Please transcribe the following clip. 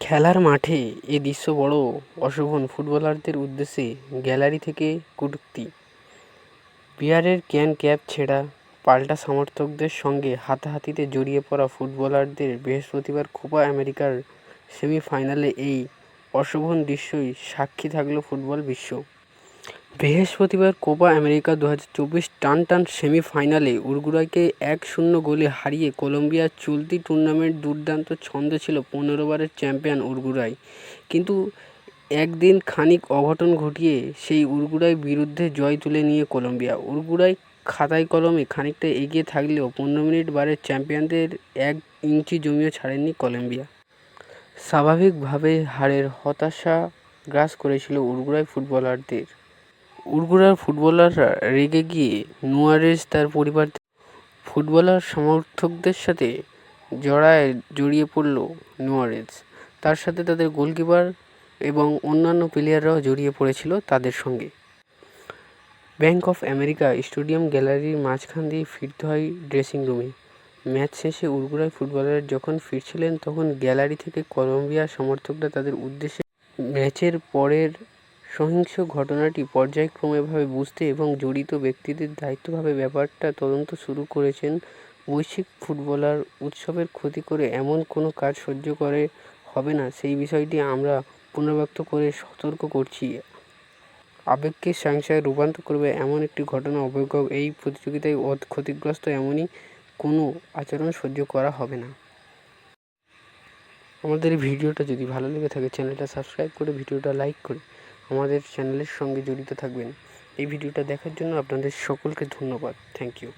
খেলার মাঠে এ দৃশ্য বড় অশোভন ফুটবলারদের উদ্দেশ্যে গ্যালারি থেকে কটূক্তি। বিয়ারের ক্যান ক্যাপ ছেঁড়া, পাল্টা সমর্থকদের সঙ্গে হাতাহাতিতে জড়িয়ে পড়া ফুটবলারদের বৃহস্পতিবার কোপা আমেরিকার সেমিফাইনালে এই অশোভন দৃশ্যই সাক্ষী থাকল ফুটবল বিশ্ব। বৃহস্পতিবার কোপা আমেরিকা 2024 টান সেমিফাইনালে উরুগুয়েকে 1-0 গোলে হারিয়ে কলম্বিয়ার চলতি টুর্নামেন্ট দুর্দান্ত ছন্দে ছিল 15 বারের চ্যাম্পিয়ন উরুগুয়ে। কিন্তু একদিন খানিক অঘটন ঘটিয়ে সেই উরুগুয়ের বিরুদ্ধে জয় তুলে নিয়ে কলম্বিয়া। উরুগুয়ে খাতায় কলমে খানিকটা এগিয়ে থাকলেও 15 মিনিট বারের চ্যাম্পিয়নদের 1 ইঞ্চি জমিও ছাড়েনি কলম্বিয়া। স্বাভাবিকভাবে হারের হতাশা গ্রাস করেছিল উরুগুয়ে ফুটবলারদের। উরুগুয়ের ফুটবলাররা রেগে গিয়ে নুয়ারেজ তার পরিবার ফুটবলার সমর্থকদের সাথে জড়িয়ে পড়ল নুয়ারেজ। তার সাথে তাদের গোলকিপার এবং অন্যান্য প্লেয়াররাও জড়িয়ে পড়েছিল তাদের সঙ্গে। ব্যাংক অফ আমেরিকা স্টেডিয়াম গ্যালারির মাঝখান দিয়ে ফিরতে হয় ড্রেসিং রুমে। ম্যাচ শেষে উরুগুয়ে ফুটবলাররা যখন ফিরছিলেন তখন গ্যালারি থেকে কলম্বিয়া সমর্থকরা তাদের উদ্দেশ্যে ম্যাচের পরের সহিংস ঘটনাটি পর্যায়ক্রমেভাবে বুঝতে এবং জড়িত ব্যক্তিদের দায়িত্বভাবে ব্যাপারটা তদন্ত শুরু করেছেন। বৈশ্বিক ফুটবলার উৎসবের ক্ষতি করে এমন কোনো কাজ সহ্য করে হবে না, সেই বিষয়টি আমরা পুনর্ব্যক্ত করে সতর্ক করছি। আবেগকে সহিংসায় রূপান্তর করবে এমন একটি ঘটনা অবজ্ঞা এই প্রতিযোগিতায় ক্ষতিগ্রস্ত এমনই কোনো আচরণ সহ্য করা হবে না। আমাদের এই ভিডিওটা যদি ভালো লেগে থাকে চ্যানেলটা সাবস্ক্রাইব করে ভিডিওটা লাইক করে আমাদের চ্যানেলের সঙ্গে জড়িত থাকবেন। এই ভিডিওটা দেখার জন্য আপনাদের সকলকে ধন্যবাদ। Thank you.